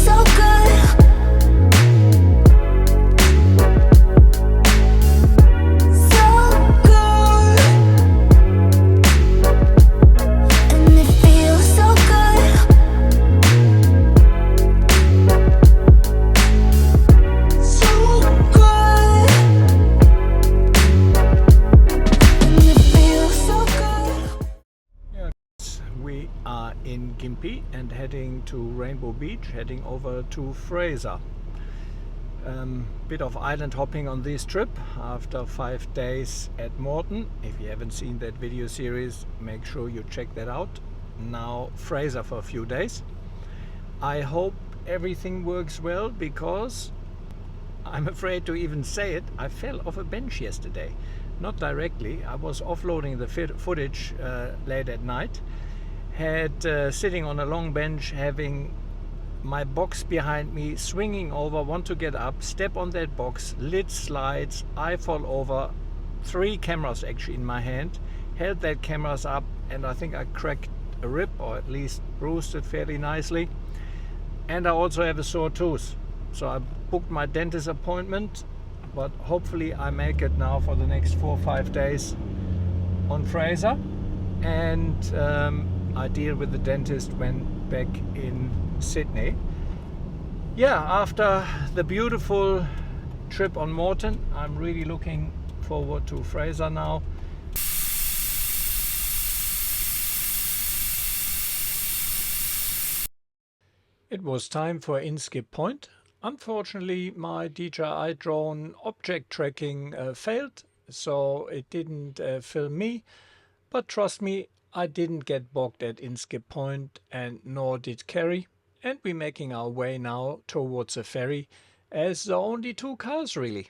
so good. In Gympie and heading to Rainbow Beach, heading over to Fraser. Bit of island hopping on this trip after 5 days at Morton. If you haven't seen that video series, make sure you check that out. Now Fraser for a few days. I hope everything works well, because I'm afraid to even say it, I fell off a bench yesterday. Not directly, I was offloading the footage late at night. Had sitting on a long bench, having my box behind me, swinging over, want to get up, step on that box, lid slides, I fall over, 3 cameras actually in my hand, held that cameras up, and I think I cracked a rib, or at least bruised it fairly nicely. And I also have a sore tooth, so I booked my dentist appointment, but hopefully I make it now for the next 4 or 5 days on Fraser. And I deal with the dentist when back in Sydney. Yeah, after the beautiful trip on Morton, I'm really looking forward to Fraser now. It was time for in-skip point. Unfortunately, my DJI drone object tracking failed, so it didn't film me, but trust me, I didn't get bogged at in-skip point, and nor did Kerry, and we're making our way now towards the ferry, as there are only 2 cars really.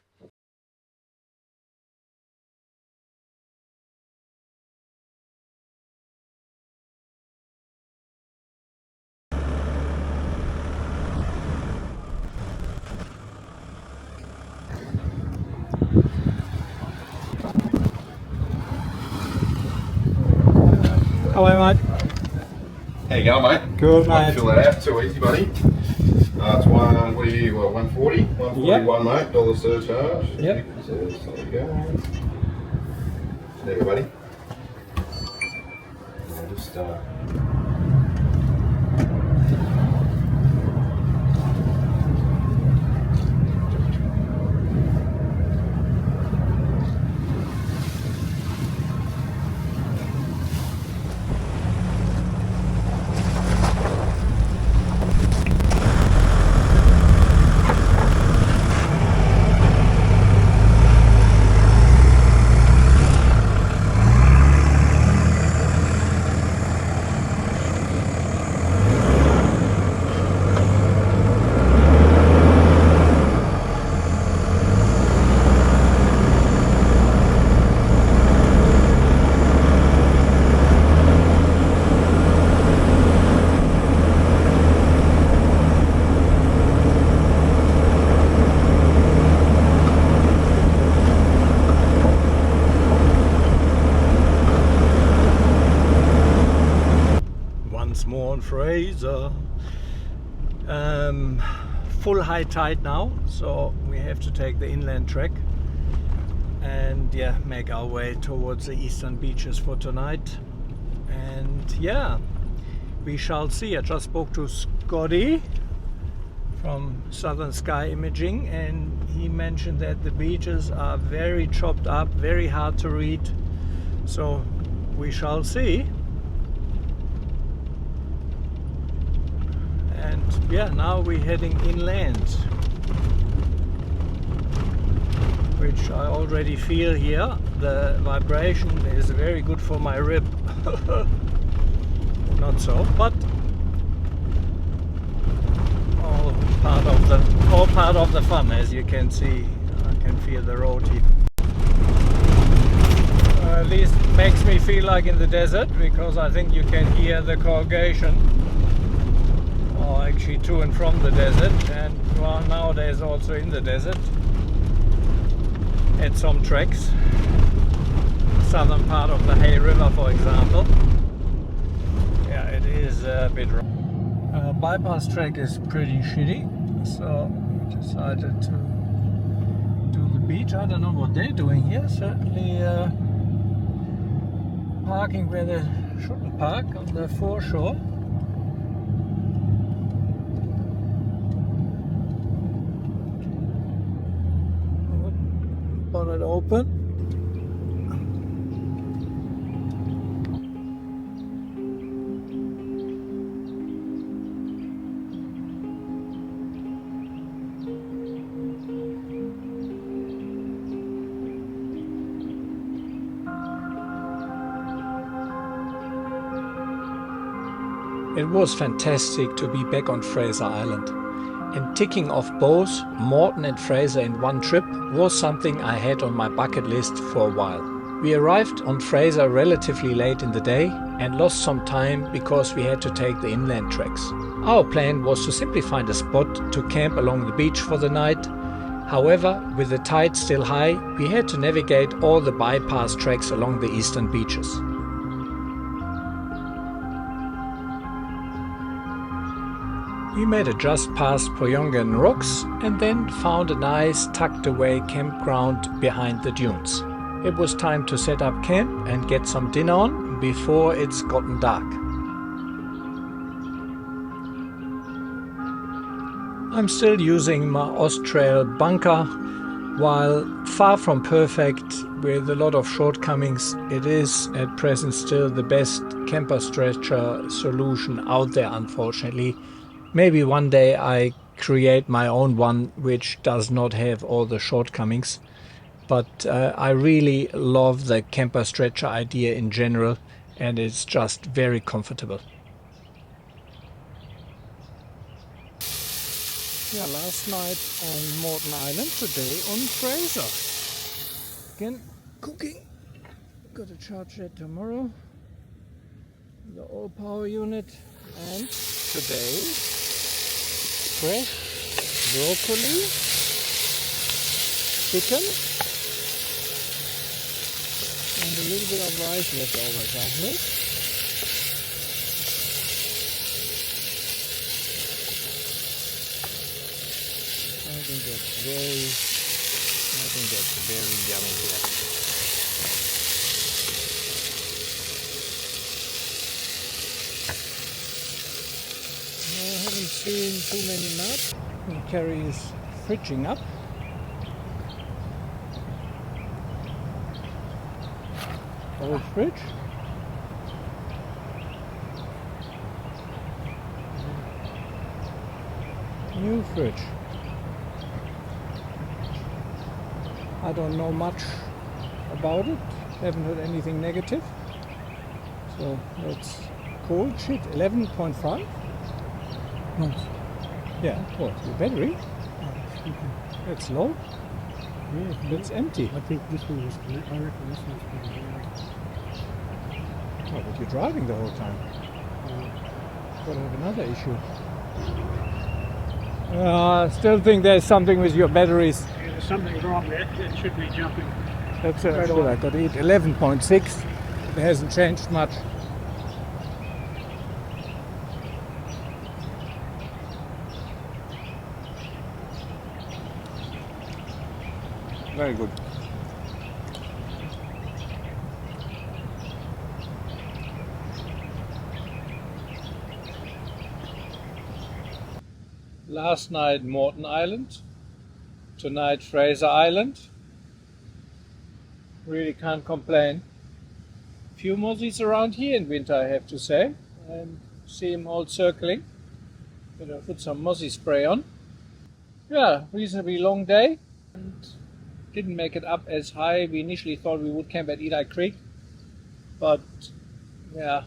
How are you, mate? How you going, mate? Good, mate. Fill that out, too easy, buddy. It's 140, 141, mate. Dollar surcharge. Yep. There you go. There you go, buddy. I'll just Fraser. Full high tide now, so we have to take the inland track and yeah, make our way towards the eastern beaches for tonight. And yeah, we shall see. I just spoke to Scottie from Southern Sky Imaging, and he mentioned that the beaches are very chopped up, very hard to read, so we shall see. And yeah, now we're heading inland, which I already feel here. The vibration is very good for my rib. Not so, but all part of the fun. As you can see, I can feel the road here. At least it makes me feel like in the desert, because I think you can hear the corrugation, or actually to and from the desert, and well, nowadays also in the desert at some tracks. Southern part of the Hay River, for example. Yeah, it is a bit rough. bypass track is pretty shitty, so we decided to do the beach. I don't know what they're doing here. Certainly parking where they shouldn't park on the foreshore. Bonnet open. It was fantastic to be back on Fraser Island, and ticking off both Morton and Fraser in one trip was something I had on my bucket list for a while. We arrived on Fraser relatively late in the day and lost some time because we had to take the inland tracks. Our plan was to simply find a spot to camp along the beach for the night. However, with the tide still high, we had to navigate all the bypass tracks along the eastern beaches. We made it just past Poyongan Rocks and then found a nice tucked away campground behind the dunes. It was time to set up camp and get some dinner on before it's gotten dark. I'm still using my Austrail bunker. While far from perfect with a lot of shortcomings, it is at present still the best camper stretcher solution out there, unfortunately. Maybe one day I create my own one which does not have all the shortcomings, but I really love the camper stretcher idea in general, and it's just very comfortable. Yeah, last night on Morton Island, today on Fraser. Again, cooking. Got to charge that tomorrow. The old power unit, and today fresh broccoli, chicken, and a little bit of rice left over, I heard. I think that's very yummy here. I haven't seen too many nuts. Carrie is fridging up. Old fridge. New fridge. I don't know much about it. Haven't heard anything negative. So that's cold shit. 11.5. Nice. Yeah, what? The battery? That's low. Yeah, That's empty. I think this one was connected. I reckon this one's pretty Oh, but you're driving the whole time. Gotta have another issue. I still think there's something with your batteries. Yeah, there's something wrong there. It should be jumping. That's what I got to eat. 11.6. It hasn't changed much. Very good. Last night Morton Island, tonight Fraser Island. Really can't complain. Few mozzies around here in winter, I have to say, and see them all circling. Gonna put some mozzie spray on. Yeah, reasonably long day, and didn't make it up as high. We initially thought we would camp at Elie Creek, but yeah,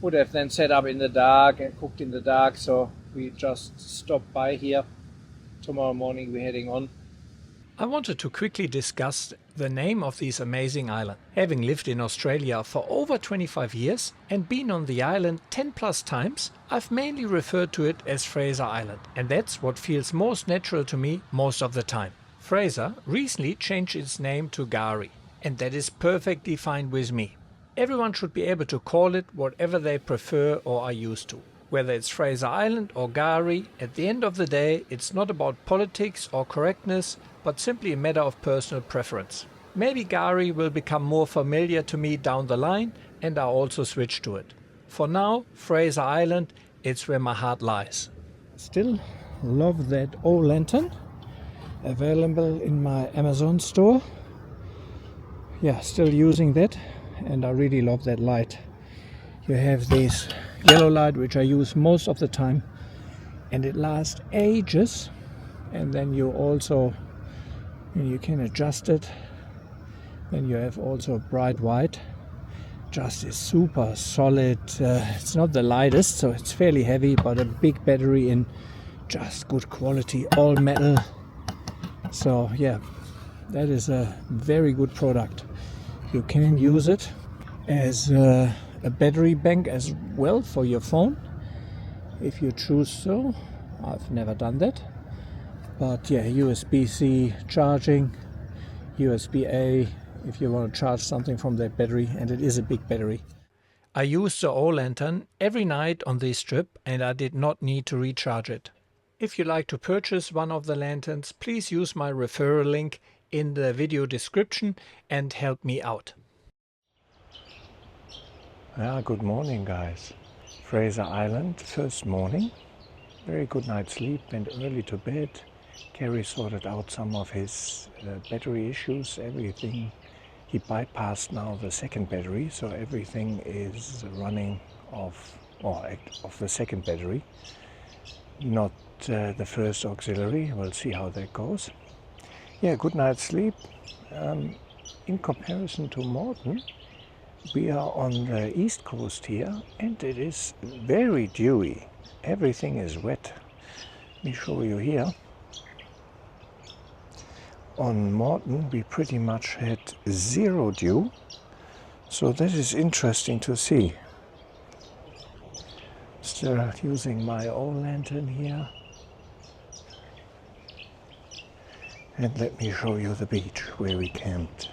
would have then set up in the dark and cooked in the dark, so we just stopped by here. Tomorrow morning we're heading on. I wanted to quickly discuss the name of this amazing island. Having lived in Australia for over 25 years and been on the island 10 plus times, I've mainly referred to it as Fraser Island, and that's what feels most natural to me most of the time. Fraser recently changed its name to Gari, and that is perfectly fine with me. Everyone should be able to call it whatever they prefer or are used to. Whether it's Fraser Island or Gary, at the end of the day, it's not about politics or correctness, but simply a matter of personal preference. Maybe Gary will become more familiar to me down the line and I'll also switch to it. For now, Fraser Island, it's where my heart lies. Still love that old lantern, available in my Amazon store. Yeah, still using that, and I really love that light. You have this yellow light which I use most of the time, and it lasts ages. And then you also, you can adjust it. Then you have also bright white. Just is super solid. It's not the lightest, so it's fairly heavy, but a big battery in just good quality, all metal. So yeah, that is a very good product. You can use it as a battery bank as well for your phone if you choose so. I've never done that, but yeah, USB-C charging, USB-A if you want to charge something from that battery, and it is a big battery. I use the old lantern every night on this trip and I did not need to recharge it. If you'd like to purchase one of the lanterns, please use my referral link in the video description and help me out. Good morning guys. Fraser Island, first morning. Very good night's sleep, went early to bed. Gary sorted out some of his battery issues, everything. He bypassed now the second battery, so everything is running off the second battery, not the first auxiliary. We'll see how that goes. Yeah, good night's sleep. In comparison to Morton, we are on the East Coast here, and it is very dewy. Everything is wet. Let me show you here. On Morton we pretty much had zero dew, so that is interesting to see. Still using my old lantern here, and let me show you the beach where we camped.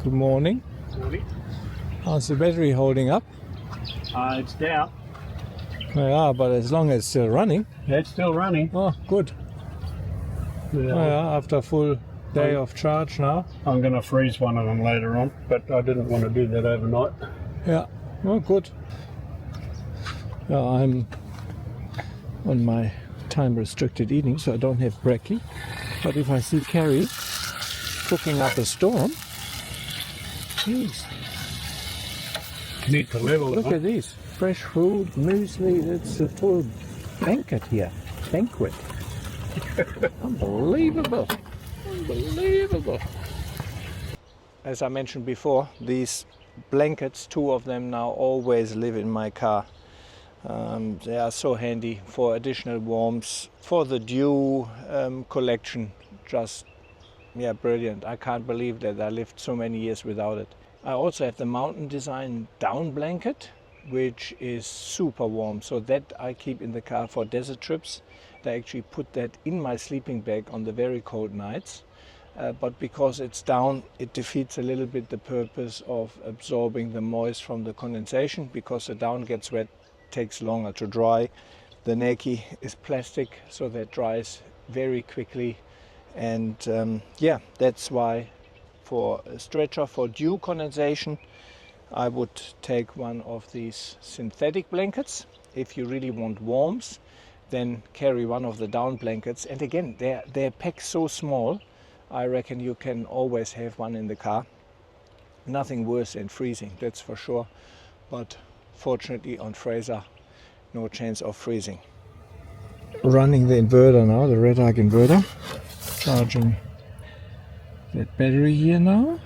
Good morning. Morning. How's the battery holding up? It's down. Yeah, but as long as it's still running. Yeah, it's still running. Oh, good. Yeah, after a full day of charge now. I'm going to freeze one of them later on, but I didn't want to do that overnight. Yeah, oh, good. Yeah, I'm on my time-restricted eating, so I don't have brekkie. But if I see Carrie cooking up a storm, jeez. Need to level. Look at these. Fresh food, muesli, it's a full banquet here. Banquet. Unbelievable. Unbelievable. As I mentioned before, these blankets, 2 of them now, always live in my car. They are so handy for additional warmth, for the dew collection. Just, yeah, brilliant. I can't believe that I lived so many years without it. I also have the Mountain Design down blanket, which is super warm, so that I keep in the car for desert trips. I actually put that in my sleeping bag on the very cold nights, but because it's down, it defeats a little bit the purpose of absorbing the moist from the condensation, because the down gets wet, takes longer to dry. The Neki is plastic, so that dries very quickly And yeah, that's why for a stretcher for dew condensation I would take one of these synthetic blankets. If you really want warmth, then carry one of the down blankets. And again, they're packed so small, I reckon you can always have one in the car. Nothing worse than freezing, that's for sure. But fortunately on Fraser, no chance of freezing. Running the inverter now, the red arc inverter. Charging that battery here now.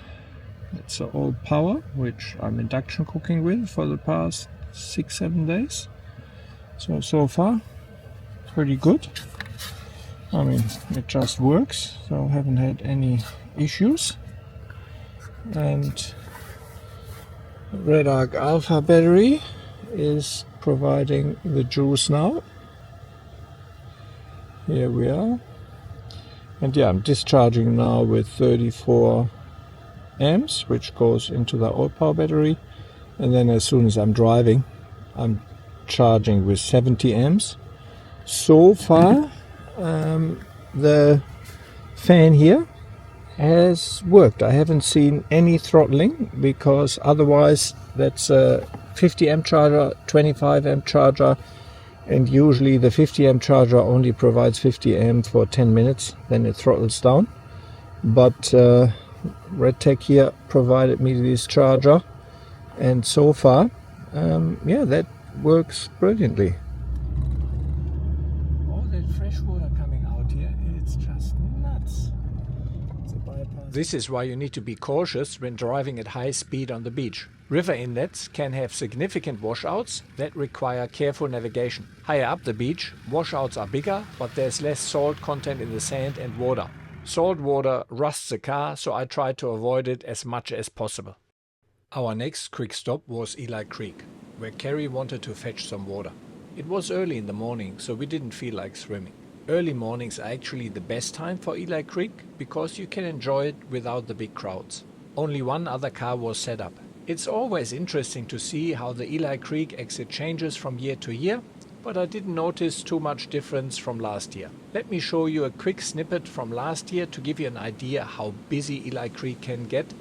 It's the old power, which I'm induction cooking with for the past 6-7 days. So far, pretty good. I mean, it just works, so I haven't had any issues. And Red Arc Alpha battery is providing the juice now. Here we are. And yeah, I'm discharging now with 34 amps, which goes into the old power battery. And then as soon as I'm driving, I'm charging with 70 amps. So far, the fan here has worked. I haven't seen any throttling, because otherwise that's a 50 amp charger, 25 amp charger, and usually the 50 amp charger only provides 50 amp for 10 minutes, then it throttles down. But RedTech here provided me this charger, and so far, yeah, that works brilliantly. All that fresh water coming out here, it's just nuts. It's a bypass. This is why you need to be cautious when driving at high speed on the beach. River inlets can have significant washouts that require careful navigation. Higher up the beach, washouts are bigger, but there's less salt content in the sand and water. Salt water rusts the car, so I try to avoid it as much as possible. Our next quick stop was Elie Creek, where Carrie wanted to fetch some water. It was early in the morning, so we didn't feel like swimming. Early mornings are actually the best time for Elie Creek, because you can enjoy it without the big crowds. Only one other car was set up. It's always interesting to see how the Elie Creek exit changes from year to year, but I didn't notice too much difference from last year. Let me show you a quick snippet from last year to give you an idea how busy Elie Creek can get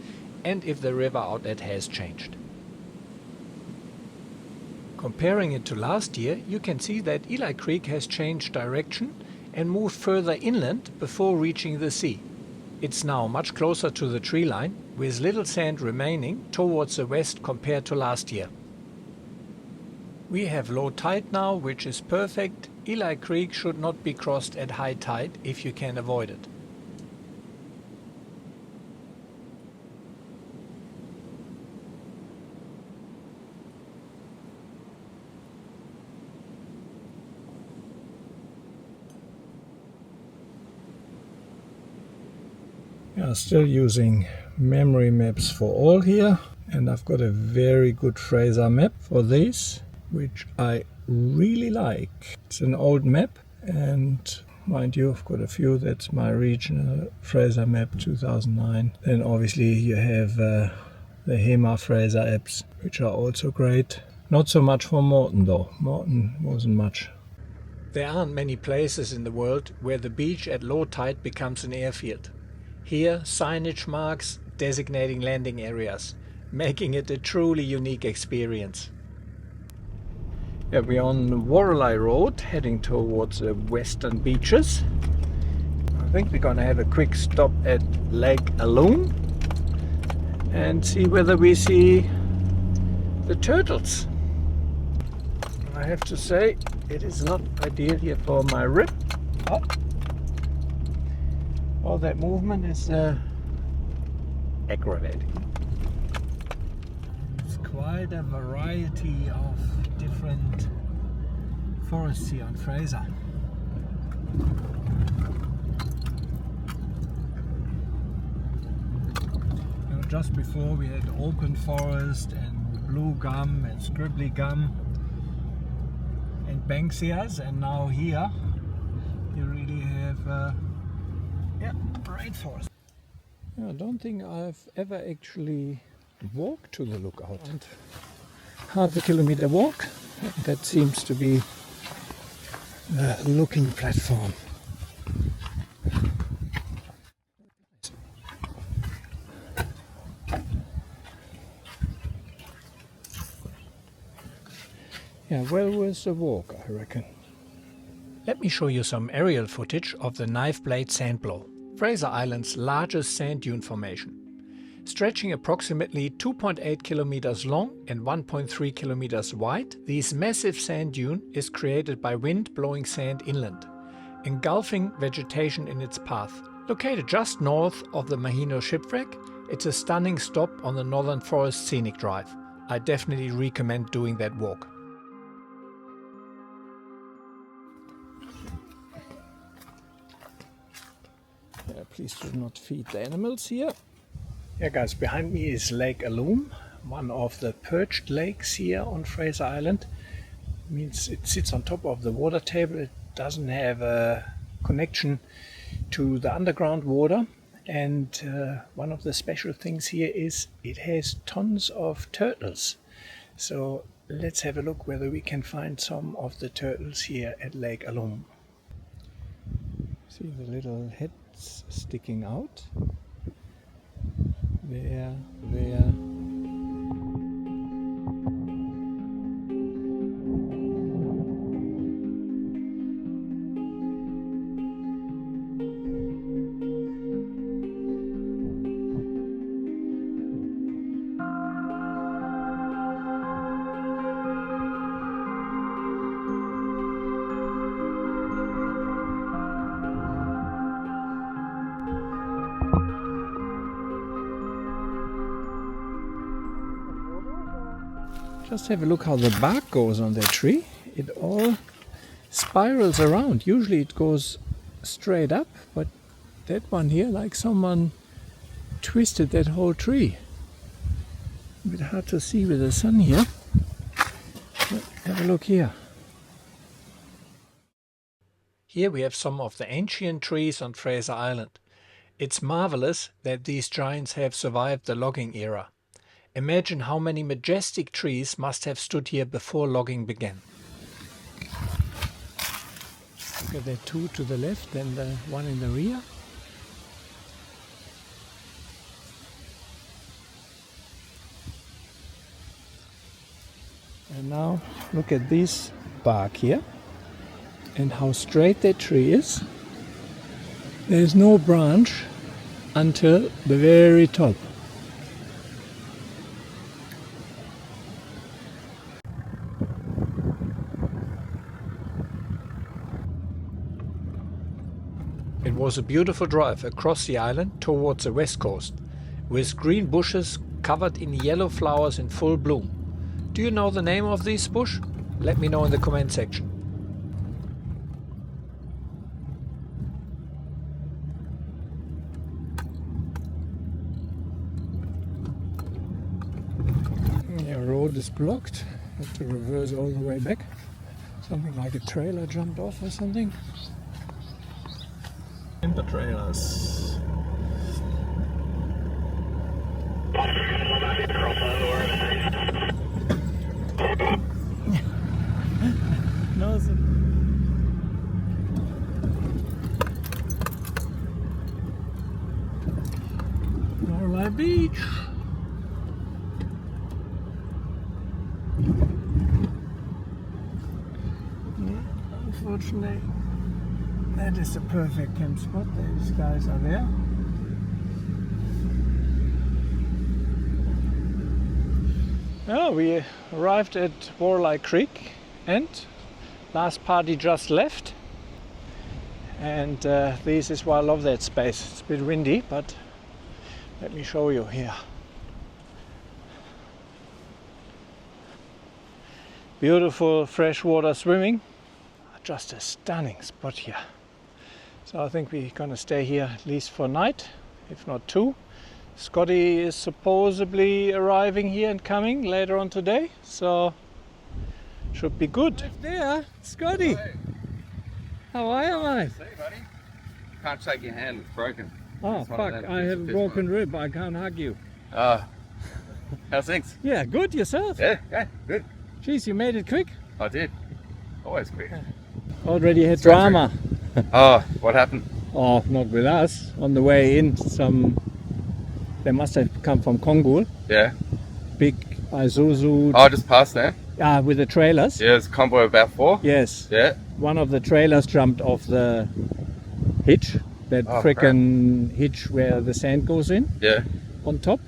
and if the river outlet has changed. Comparing it to last year, you can see that Elie Creek has changed direction and moved further inland before reaching the sea. It's now much closer to the tree line, with little sand remaining towards the west compared to last year. We have low tide now, which is perfect. Elie Creek should not be crossed at high tide if you can avoid it. Yeah, still using memory maps for all here, and I've got a very good Fraser map for these, which I really like. It's an old map, and mind you, I've got a few. That's my regional Fraser map 2009. Then obviously you have the HEMA Fraser apps, which are also great. Not so much for Morton though. Morton wasn't much. There aren't many places in the world where the beach at low tide becomes an airfield. Here, signage marks designating landing areas, making it a truly unique experience. Yeah, we're on Worali Road, heading towards the western beaches. I think we're gonna have a quick stop at Lake Alone and see whether we see the turtles. I have to say, it is not ideal here for my rib. Oh. All that movement is aggravating. It's quite a variety of different forests here on Fraser. You know, just before we had open forest and blue gum and scribbly gum and banksias, and now here you really have rainforest. I don't think I've ever actually walked to the lookout. And half a kilometer walk, that seems to be the looking platform. Yeah, well worth the walk, I reckon. Let me show you some aerial footage of the Knifeblade Sandblow, Fraser Island's largest sand dune formation. Stretching approximately 2.8 kilometers long and 1.3 kilometers wide, this massive sand dune is created by wind blowing sand inland, engulfing vegetation in its path. Located just north of the Mahino shipwreck, it's a stunning stop on the Northern Forest Scenic Drive. I definitely recommend doing that walk. Yeah, please do not feed the animals here. Yeah guys, behind me is Lake Alum, one of the perched lakes here on Fraser Island. Means it sits on top of the water table. It doesn't have a connection to the underground water, and one of the special things here is it has tons of turtles. So let's have a look whether we can find some of the turtles here at Lake Alum. See the little heads sticking out? There. Just have a look how the bark goes on that tree. It all spirals around. Usually it goes straight up, but that one here, like someone twisted that whole tree. A bit hard to see with the sun here. But have a look here. Here we have some of the ancient trees on Fraser Island. It's marvelous that these giants have survived the logging era. Imagine how many majestic trees must have stood here before logging began. Look at the two to the left and the one in the rear. And now look at this bark here and how straight that tree is. There is no branch until the very top. It was a beautiful drive across the island towards the west coast, with green bushes covered in yellow flowers in full bloom. Do you know the name of this bush? Let me know in the comment section. The road is blocked. Have to reverse all the way back. Something like a trailer jumped off or something. And the trailers. No, Worali Beach. Unfortunately, that is the perfect camp spot. These guys are there. Oh, we arrived at Worali Creek and last party just left. And this is why I love that space. It's a bit windy, but let me show you here. Beautiful freshwater swimming. Just a stunning spot here. So I think we're gonna stay here at least for a night, if not two. Scottie is supposedly arriving here and coming later on today, so should be good. Right there, Scottie. Hey. How are you, mate? See, buddy. Can't shake your hand, it's broken. Oh fuck, I have a broken rib, I can't hug you. How's things? Yeah, good, yourself? Yeah, good. Jeez, you made it quick. I did. Always quick. Already had drama. Oh, what happened? Oh, not with us. On the way in, they must have come from Kongul. Yeah. Big Isuzu. Oh, just past there? With the trailers. Yeah, it's a combo of about 4. Yes. Yeah. One of the trailers jumped off the hitch. That Oh, frickin' hitch where the sand goes in Yeah. on top.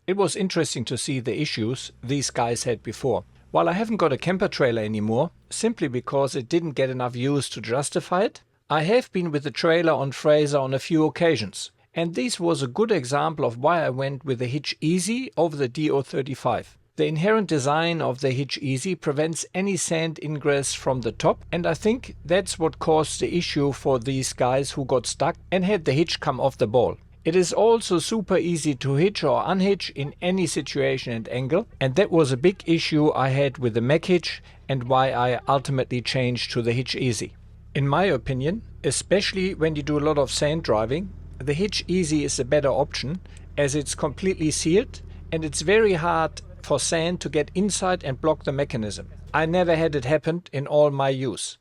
It was interesting to see the issues these guys had before. While I haven't got a camper trailer anymore, simply because it didn't get enough use to justify it, I have been with the trailer on Fraser on a few occasions. And this was a good example of why I went with the HitchEzy over the DO35. The inherent design of the HitchEzy prevents any sand ingress from the top, and I think that's what caused the issue for these guys who got stuck and had the hitch come off the ball. It is also super easy to hitch or unhitch in any situation and angle, and that was a big issue I had with the Mac hitch and why I ultimately changed to the HitchEzy. In my opinion, especially when you do a lot of sand driving, the HitchEzy is a better option as it's completely sealed and it's very hard for sand to get inside and block the mechanism. I never had it happen in all my use.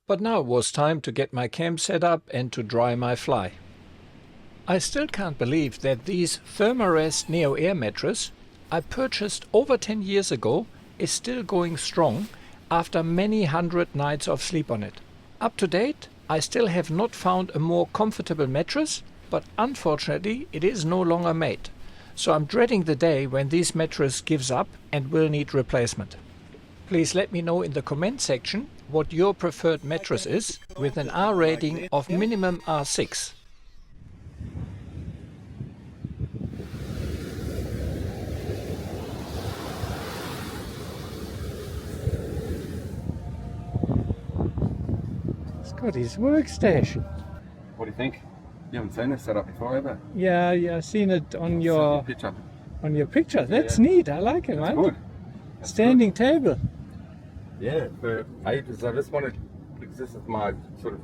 But now it was time to get my camp set up and to dry my fly. I still can't believe that these Thermarest Neo Air mattress I purchased over 10 years ago is still going strong after many hundred nights of sleep on it. Up to date, I still have not found a more comfortable mattress, but unfortunately it is no longer made. So I'm dreading the day when this mattress gives up and will need replacement. Please let me know in the comment section what your preferred mattress is with an R rating of minimum R6. Scotty's workstation. What do you think? You haven't seen this setup before, have you? Yeah, I've seen it on Send me your a picture. picture. That's Yeah. neat. I like it, man. Good. That's Standing table. good. Yeah, for ages I just wanted, because this is my sort of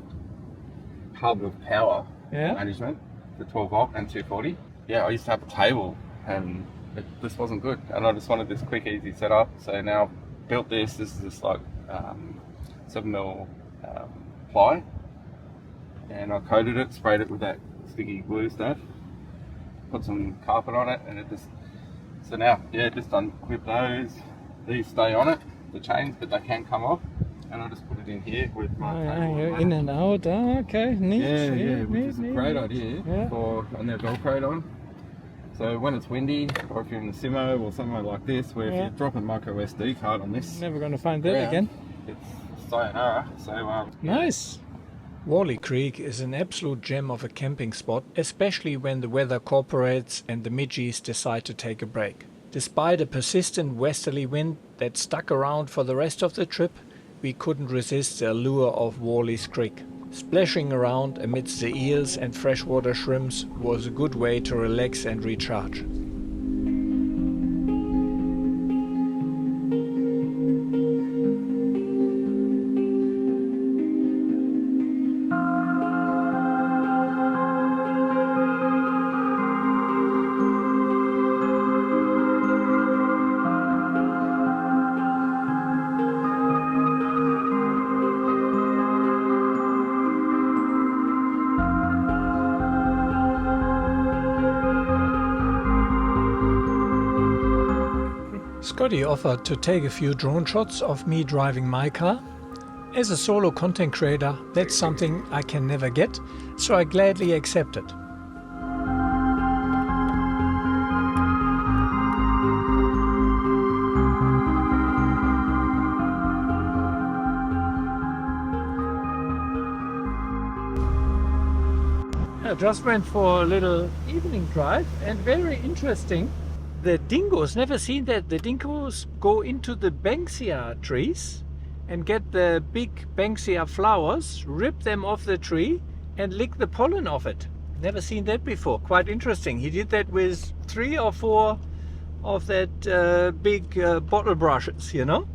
hub of power Yeah. management, the 12 volt and 240. Yeah, I used to have a table and it just wasn't good. And I just wanted this quick, easy setup. So now I've built this. This is just like 7mm ply. And I coated it, sprayed it with that sticky glue stuff, put some carpet on it, and it just, so now, yeah, just unclip those. These stay on it, the chains, but they can come off, and I just put it in here with my table. You're in and out. Oh, okay, neat. Yeah, which neat, is a neat, great neat. idea Yeah. for, and they're velcroed on. So when it's windy, or if you're in the Simo or somewhere like this, where Yeah. if you drop a micro SD card on this Never gonna find that ground, again. it's sayonara. So Nice. Worali Creek is an absolute gem of a camping spot, especially when the weather cooperates and the midgies decide to take a break. Despite a persistent westerly wind that stuck around for the rest of the trip, we couldn't resist the allure of Worali Creek. Splashing around amidst the eels and freshwater shrimps was a good way to relax and recharge. Scottie offered to take a few drone shots of me driving my car. As a solo content creator, that's something I can never get, so I gladly accepted. I just went for a little evening drive and very interesting. The dingoes, never seen that. The dingoes go into the banksia trees and get the big banksia flowers, rip them off the tree and lick the pollen off it. Never seen that before. Quite interesting. He did that with 3 or 4 of that big bottle brushes, you know?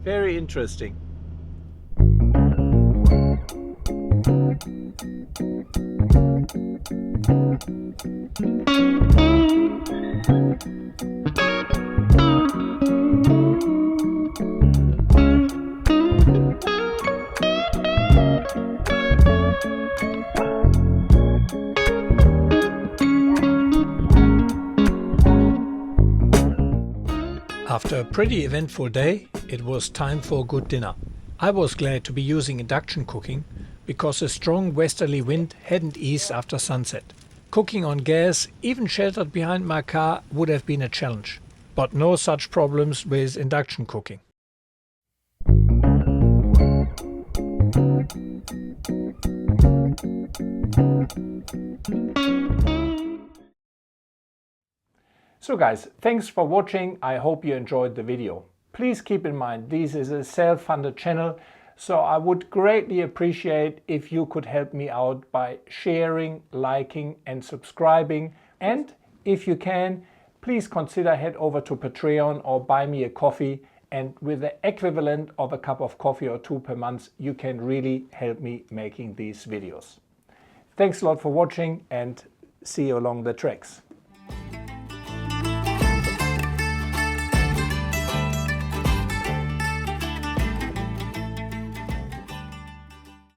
Very interesting. After a pretty eventful day, it was time for a good dinner. I was glad to be using induction cooking because a strong westerly wind hadn't eased after sunset. Cooking on gas, even sheltered behind my car, would have been a challenge. But no such problems with induction cooking. So guys, thanks for watching. I hope you enjoyed the video. Please keep in mind this is a self-funded channel, so I would greatly appreciate if you could help me out by sharing, liking and subscribing. And if you can, please consider head over to Patreon or buy me a coffee, and with the equivalent of a cup of coffee or two per month, you can really help me making these videos. Thanks a lot for watching and see you along the tracks.